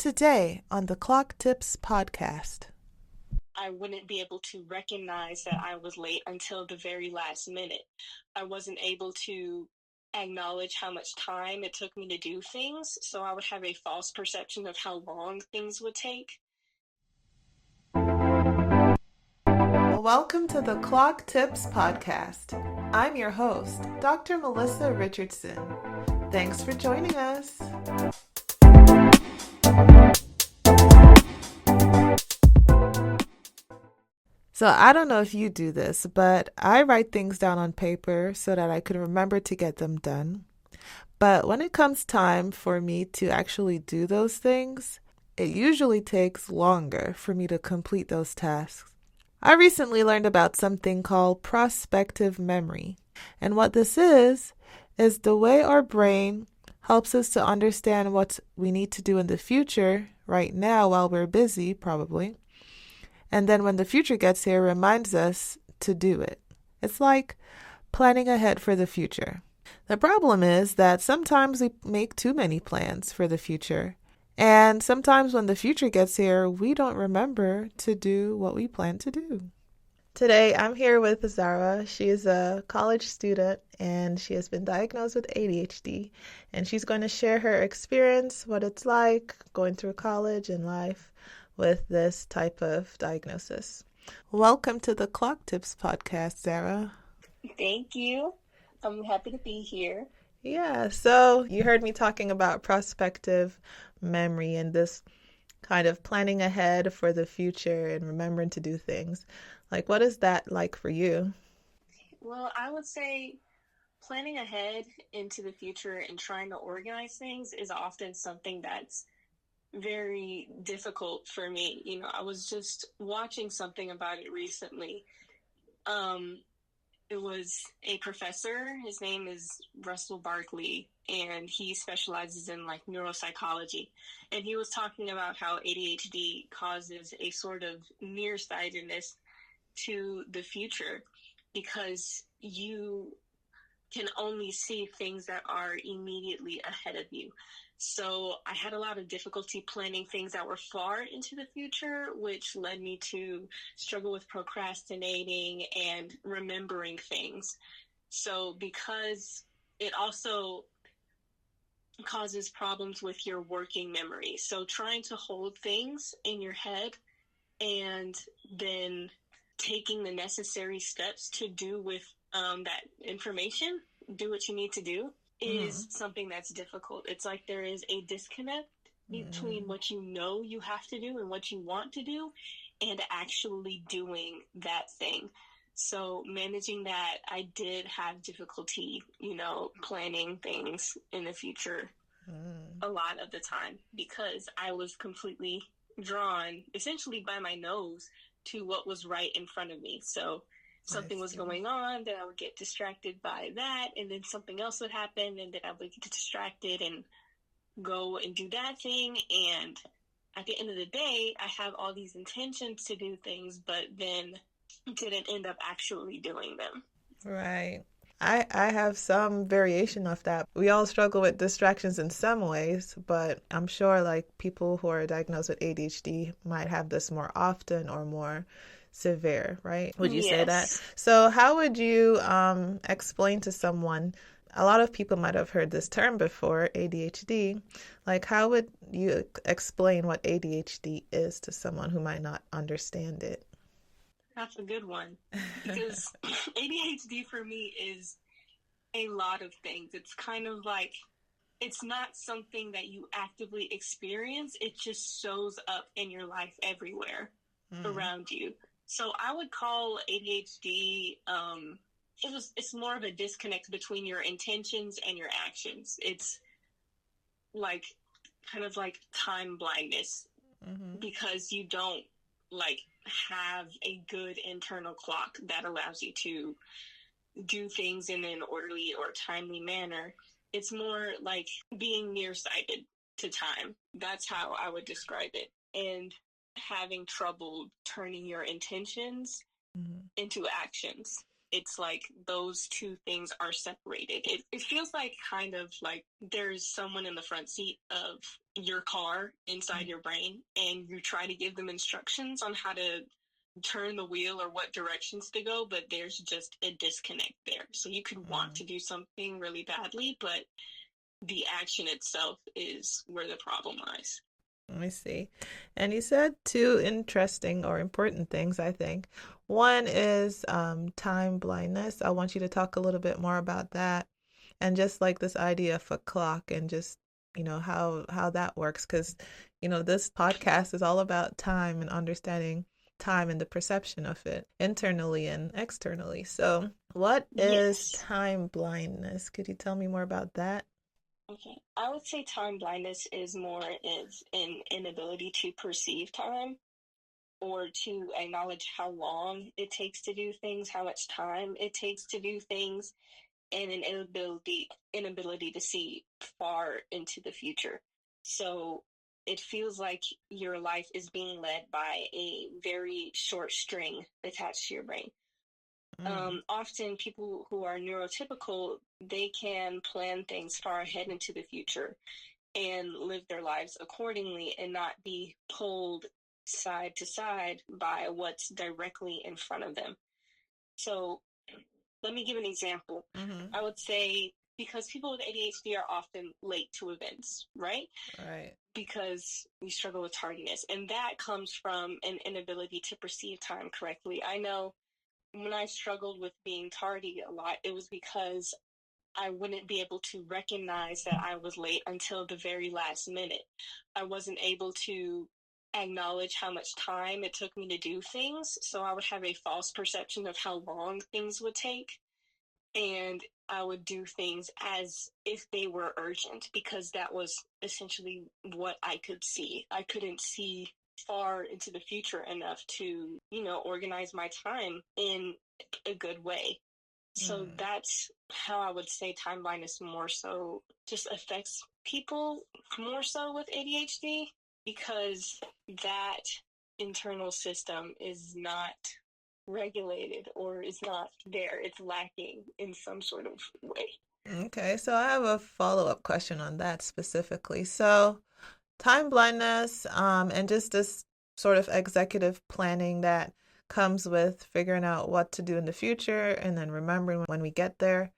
Today on the Clock Tips podcast. I wouldn't be able to recognize that I was late until the very last minute. I wasn't able to acknowledge how much time it took me to do things, so I would have a false perception of how long things would take. Welcome to the Clock Tips podcast. I'm your host, Dr. Melissa Richardson. Thanks for joining us. So I don't know if you do this, but I write things down on paper so that I can remember to get them done. But when it comes time for me to actually do those things, it usually takes longer for me to complete those tasks. I recently learned about something called prospective memory. And what this is the way our brain helps us to understand what we need to do in the future, right now while we're busy, probably. And then when the future gets here, reminds us to do it. It's like planning ahead for the future. The problem is that sometimes we make too many plans for the future. And sometimes when the future gets here, we don't remember to do what we plan to do. Today, I'm here with Zara. She is a college student and she has been diagnosed with ADHD. And she's going to share her experience, what it's like going through college and life with this type of diagnosis. Welcome to the Clock Tips podcast, Zara. Thank you. I'm happy to be here. Yeah, so you heard me talking about prospective memory and this kind of planning ahead for the future and remembering to do things. Like, what is that like for you? Well, I would say planning ahead into the future and trying to organize things is often something that's very difficult for me. I was just watching something about it recently. It was a professor. His name is Russell Barkley, and he specializes in neuropsychology. And he was talking about how ADHD causes a sort of nearsightedness to the future because you can only see things that are immediately ahead of you. So I had a lot of difficulty planning things that were far into the future, which led me to struggle with procrastinating and remembering things. So because it also causes problems with your working memory. So trying to hold things in your head and then taking the necessary steps to do with that information, do what you need to do, is something that's difficult. It's like there is a disconnect between what you know you have to do and what you want to do and actually doing that thing. So managing that, I did have difficulty, planning things in the future a lot of the time because I was completely drawn essentially by my nose to what was right in front of me. So something was going on, then I would get distracted by that, and then something else would happen, and then I would get distracted and go and do that thing. And at the end of the day, I have all these intentions to do things, but then didn't end up actually doing them. Right. I have some variation of that. We all struggle with distractions in some ways, but I'm sure like people who are diagnosed with ADHD might have this more often or more severe, right? Would you say that? So how would you explain to someone, a lot of people might have heard this term before, ADHD, like how would you explain what ADHD is to someone who might not understand it? That's a good one because ADHD for me is a lot of things. It's kind of like, it's not something that you actively experience. It just shows up in your life everywhere around you. So I would call ADHD, it's more of a disconnect between your intentions and your actions. It's like kind of like time blindness because you don't have a good internal clock that allows you to do things in an orderly or timely manner. It's more like being nearsighted to time. That's how I would describe it. And having trouble turning your intentions into actions. it's like those two things are separated. It feels like kind of like there's someone in the front seat of your car inside your brain, and you try to give them instructions on how to turn the wheel or what directions to go, but there's just a disconnect there. So you could want to do something really badly, but the action itself is where the problem lies. I see. And you said two interesting or important things, I think. One is time blindness. I want you to talk a little bit more about that and just like this idea of a clock and just, how that works. Because, this podcast is all about time and understanding time and the perception of it internally and externally. So, what is Yes. time blindness? Could you tell me more about that? Okay. I would say time blindness is more is an inability to perceive time or to acknowledge how long it takes to do things, how much time it takes to do things, and an inability to see far into the future. So it feels like your life is being led by a very short string attached to your brain. Mm, Often people who are neurotypical, they can plan things far ahead into the future and live their lives accordingly and not be pulled side to side by what's directly in front of them. So let me give an example. mm-hmm. I would say because people with ADHD are often late to events, right? Right. Because we struggle with tardiness. And that comes from an inability to perceive time correctly. I know when I struggled with being tardy a lot, it was because I wouldn't be able to recognize that I was late until the very last minute. I wasn't able to acknowledge how much time it took me to do things, so I would have a false perception of how long things would take, and I would do things as if they were urgent because that was essentially what I could see. I couldn't see far into the future enough to, organize my time in a good way. So Mm. that's how I would say time blindness more so just affects people more so with ADHD because that internal system is not regulated or is not there. It's lacking in some sort of way. Okay, so I have a follow-up question on that specifically. So, time blindness, and just this sort of executive planning that comes with figuring out what to do in the future and then remembering when we get there.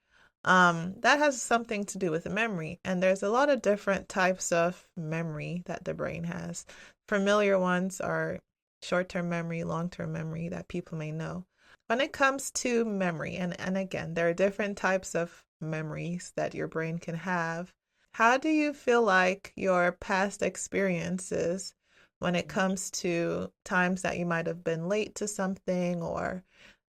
That has something to do with the memory. And there's a lot of different types of memory that the brain has. Familiar ones are short-term memory, long-term memory that people may know. When it comes to memory, and again, there are different types of memories that your brain can have. How do you feel like your past experiences, when it comes to times that you might have been late to something, or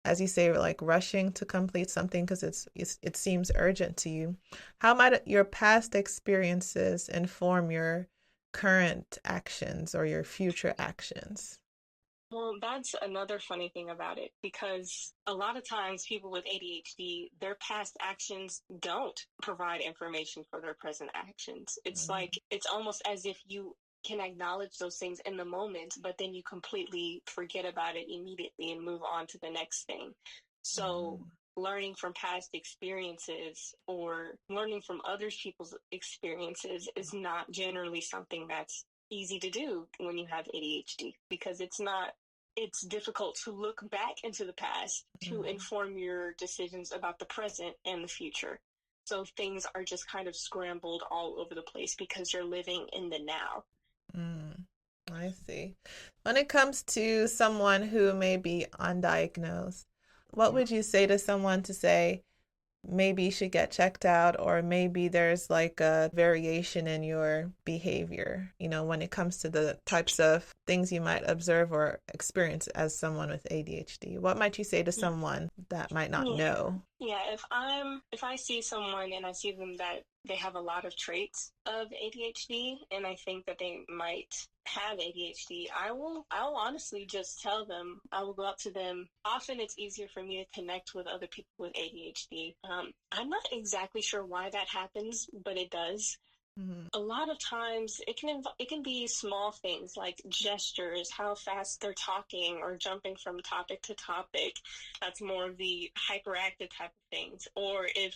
as you say, like rushing to complete something because it seems urgent to you, how might your past experiences inform your current actions or your future actions? Well, that's another funny thing about it because a lot of times people with ADHD, their past actions don't provide information for their present actions. It's like, it's almost as if you can acknowledge those things in the moment, but then you completely forget about it immediately and move on to the next thing. So, Mm, learning from past experiences or learning from other people's experiences is not generally something that's easy to do when you have ADHD because it's difficult to look back into the past to mm, inform your decisions about the present and the future. So things are just kind of scrambled all over the place because you're living in the now. mm. I see. When it comes to someone who may be undiagnosed, what would you say to someone to say, maybe you should get checked out, or maybe there's like a variation in your behavior, when it comes to the types of things you might observe or experience as someone with ADHD? What might you say to someone that might not Yeah. know? Yeah, if I see someone and I see them that they have a lot of traits of ADHD and I think that they might have ADHD, I'll honestly just tell them. I will go up to them. Often it's easier for me to connect with other people with ADHD. I'm not exactly sure why that happens, but it does. Mm-hmm. A lot of times it can be small things like gestures, how fast they're talking or jumping from topic to topic. That's more of the hyperactive type of things. Or if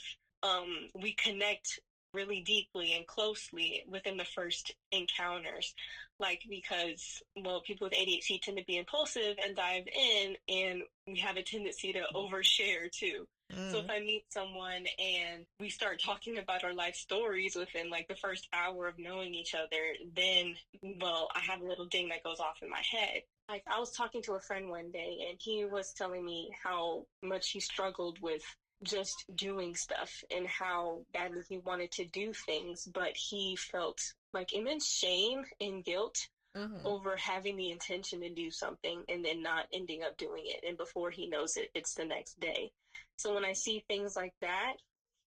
we connect really deeply and closely within the first encounters, like because well, people with ADHD tend to be impulsive and dive in, and we have a tendency to overshare too. So if Mm. I meet someone and we start talking about our life stories within like the first hour of knowing each other, then, well, I have a little ding that goes off in my head. Like I was talking to a friend one day and he was telling me how much he struggled with just doing stuff and how badly he wanted to do things, but he felt like immense shame and guilt Mm-hmm. over having the intention to do something and then not ending up doing it. And before he knows it, it's the next day. So when I see things like that,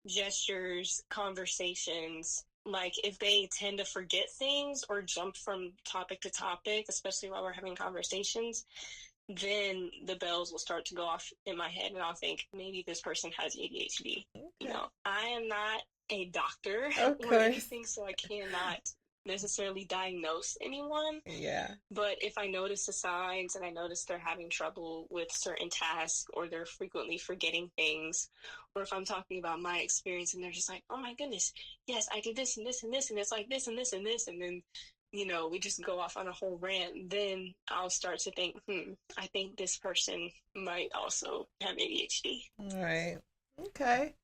gestures, conversations, like if they tend to forget things or jump from topic to topic, especially while we're having conversations, then the bells will start to go off in my head and I'll think maybe this person has ADHD. You Okay. know, I am not a doctor Of or course. anything, so I cannot necessarily diagnose anyone. Yeah. But if I notice the signs and I notice they're having trouble with certain tasks or they're frequently forgetting things, or if I'm talking about my experience and they're just like, oh my goodness, yes, I did this and this and this, and it's like this and this and this, and then, we just go off on a whole rant, then I'll start to think, I think this person might also have ADHD. All right. Okay.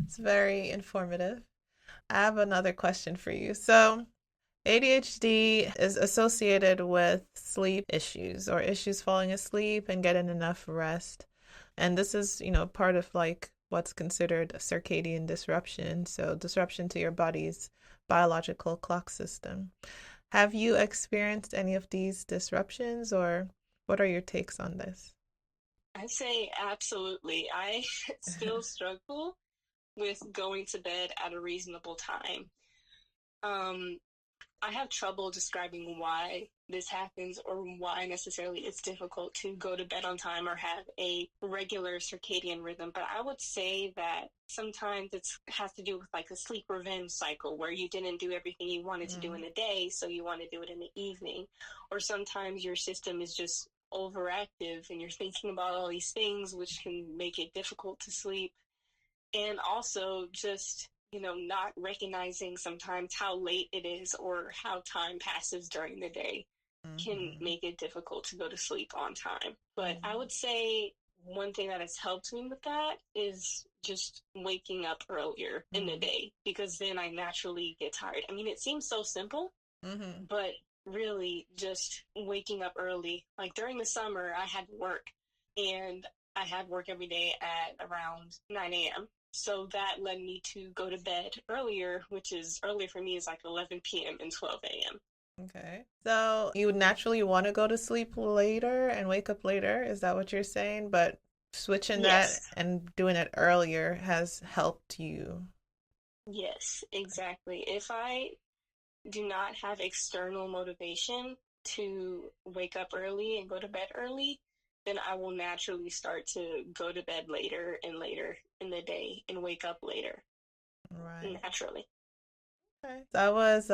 It's very informative. I have another question for you. So, ADHD is associated with sleep issues or issues falling asleep and getting enough rest. And this is, part of like what's considered a circadian disruption. So, disruption to your body's biological clock system. Have you experienced any of these disruptions, or what are your takes on this? I'd say absolutely. I still struggle with going to bed at a reasonable time. Um, I have trouble describing why this happens or why necessarily it's difficult to go to bed on time or have a regular circadian rhythm. But I would say that sometimes it has to do with like a sleep revenge cycle where you didn't do everything you wanted to do in Mm, the day, so you want to do it in the evening. Or sometimes your system is just overactive and you're thinking about all these things, which can make it difficult to sleep. And also just not recognizing sometimes how late it is or how time passes during the day can mhm, make it difficult to go to sleep on time. But I mhm, would say one thing that has helped me with that is just waking up earlier in the mhm, day because then I naturally get tired. I mean, it seems so simple, mhm. but really just waking up early. Like during the summer, I had work and I had work every day at around 9 a.m. So that led me to go to bed earlier, which is earlier for me is like 11 p.m. and 12 a.m. Okay. So you would naturally want to go to sleep later and wake up later. Is that what you're saying? But switching that Yes, and doing it earlier has helped you. yes, exactly. If I do not have external motivation to wake up early and go to bed early, then I will naturally start to go to bed later and later in the day and wake up later Right. naturally. Okay. So I was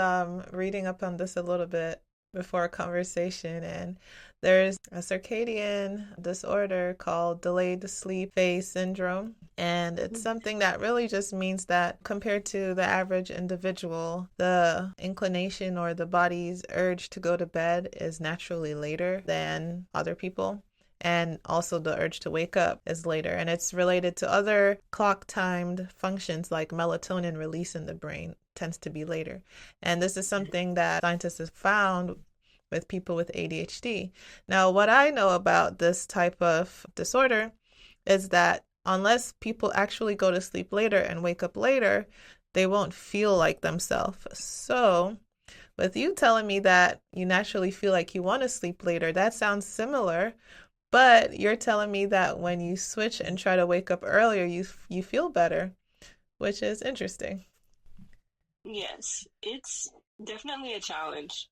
reading up on this a little bit before our conversation, and there's a circadian disorder called delayed sleep phase syndrome. And it's something that really just means that compared to the average individual, the inclination or the body's urge to go to bed is naturally later than other people. And also, the urge to wake up is later. And it's related to other clock timed functions like melatonin release in the brain tends to be later. And this is something that scientists have found with people with ADHD. Now, what I know about this type of disorder is that unless people actually go to sleep later and wake up later, they won't feel like themselves. So, with you telling me that you naturally feel like you want to sleep later, that sounds similar, but you're telling me that when you switch and try to wake up earlier, you feel better, which is interesting. Yes, it's definitely a challenge,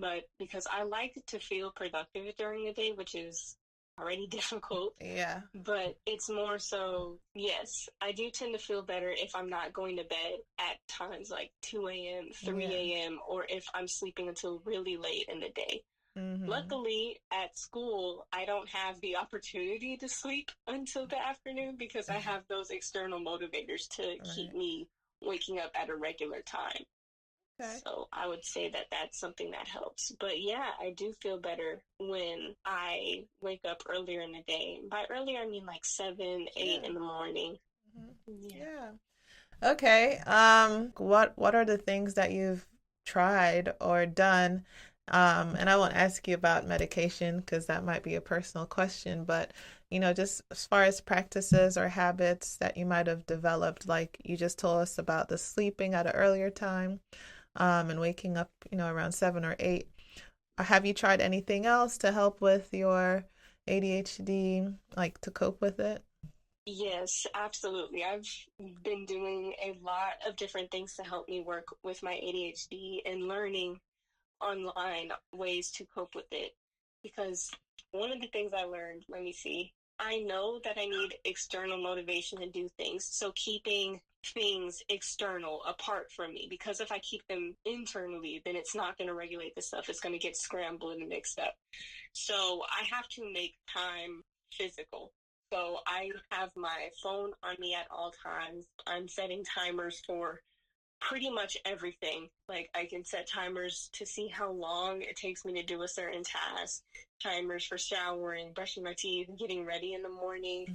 but because I like to feel productive during the day, which is already difficult. Yeah. But it's more so, yes, I do tend to feel better if I'm not going to bed at times like 2 a.m., Yeah. 3 a.m., or if I'm sleeping until really late in the day. Mm-hmm. Luckily, at school, I don't have the opportunity to sleep until the afternoon because I have those external motivators to keep Right. me waking up at a regular time. Okay. So I would say that that's something that helps. But yeah, I do feel better when I wake up earlier in the day. By earlier, I mean like 7, 8 Yeah. in the morning. Hmm. Yeah. Yeah. Okay. What are the things that you've tried or done? And I won't ask you about medication because that might be a personal question, but just as far as practices or habits that you might have developed, like you just told us about the sleeping at an earlier time, and waking up, around 7 or 8. Have you tried anything else to help with your ADHD, like to cope with it? Yes, absolutely. I've been doing a lot of different things to help me work with my ADHD and learning online ways to cope with it. Because one of the things I learned, let me see, I know that I need external motivation to do things. So keeping things external apart from me, because if I keep them internally, then it's not going to regulate the stuff. It's going to get scrambled and mixed up. So I have to make time physical. So I have my phone on me at all times. I'm setting timers for pretty much everything. Like I can set timers to see how long it takes me to do a certain task, timers for showering, brushing my teeth, getting ready in the morning.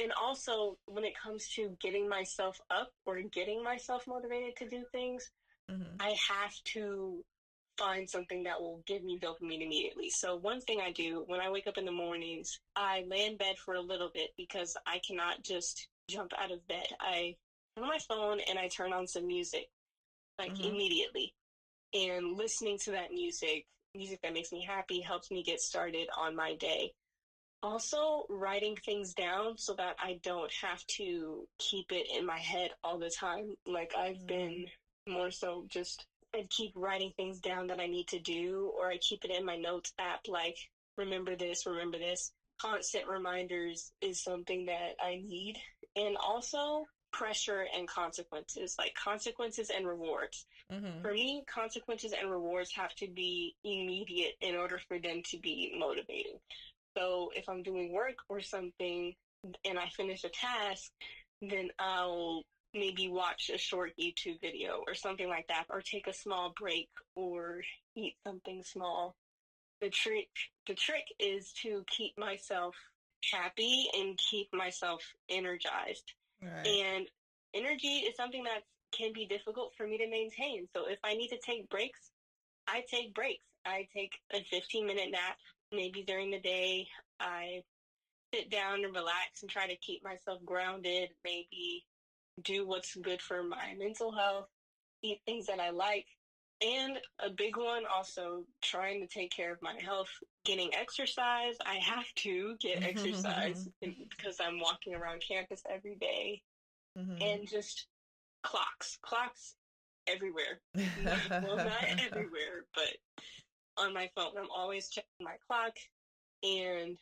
And also when it comes to getting myself up or getting myself motivated to do things, Hmm. I have to find something that will give me dopamine immediately. So one thing I do when I wake up in the mornings, I lay in bed for a little bit because I cannot just jump out of bed. I turn on my phone and I turn on some music like Hmm. immediately. And listening to that music that makes me happy, helps me get started on my day. Also, writing things down so that I don't have to keep it in my head all the time. Like, I've been more so just, I keep writing things down that I need to do, or I keep it in my notes app, like, remember this, remember this. Constant reminders is something that I need. And also, pressure and consequences, like consequences and rewards. Hmm. For me, consequences and rewards have to be immediate in order for them to be motivating. So if I'm doing work or something and I finish a task, then I'll maybe watch a short YouTube video or something like that, or take a small break or eat something small. The trick the trick is to keep myself happy and keep myself energized. Right. And energy is something that can be difficult for me to maintain. So if I need to take breaks, I take breaks. I take a 15-minute nap maybe during the day. I sit down and relax and try to keep myself grounded, maybe do what's good for my mental health, eat things that I like. And a big one also, trying to take care of my health, getting exercise. I have to get exercise because I'm walking around campus every day. Hmm. And just clocks everywhere. Well, not everywhere, but on my phone. I'm always checking my clock, and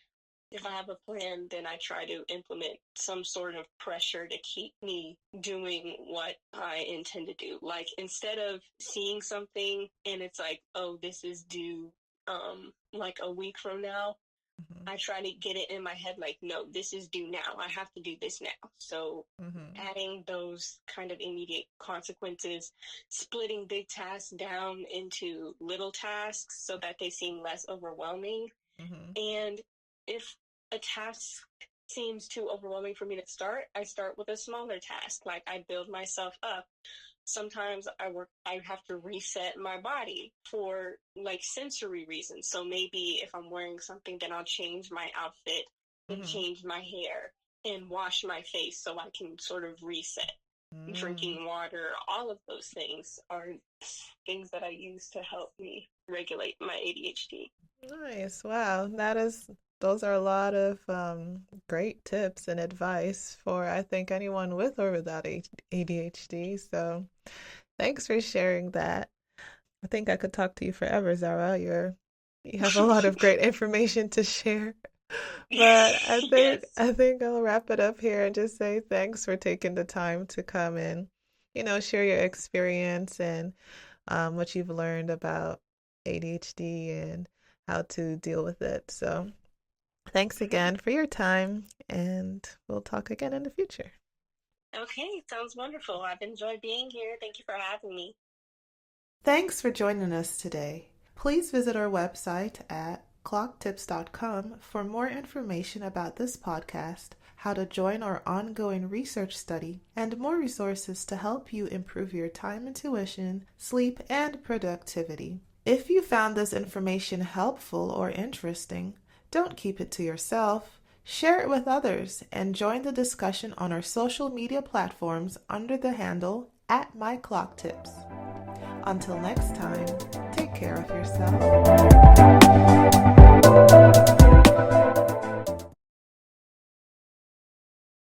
if I have a plan, then I try to implement some sort of pressure to keep me doing what I intend to do. Like instead of seeing something and it's like, oh, this is due like a week from now, I try to get it in my head like, no, this is due now. I have to do this now. So Hmm. adding those kind of immediate consequences, splitting big tasks down into little tasks so that they seem less overwhelming. Hmm. And if a task seems too overwhelming for me to start, I start with a smaller task. Like I build myself up. Sometimes I have to reset my body for like sensory reasons. So maybe if I'm wearing something, then I'll change my outfit and Hmm. change my hair and wash my face so I can sort of reset. Mm. Drinking water, all of those things are things that I use to help me regulate my ADHD. Nice. Wow. Those are a lot of great tips and advice for, I think, anyone with or without ADHD. So thanks for sharing that. I think I could talk to you forever, Zara. You have a lot of great information to share. But Yes. I think I'll wrap it up here and just say thanks for taking the time to come and, share your experience and what you've learned about ADHD and how to deal with it. So, thanks Mhm. again for your time, and we'll talk again in the future. Okay, sounds wonderful. I've enjoyed being here. Thank you for having me. Thanks for joining us today. Please visit our website at clocktips.com for more information about this podcast, how to join our ongoing research study, and more resources to help you improve your time intuition, sleep, and productivity. If you found this information helpful or interesting, don't keep it to yourself. Share it with others and join the discussion on our social media platforms under the handle at MyClockTips. Until next time, take care of yourself.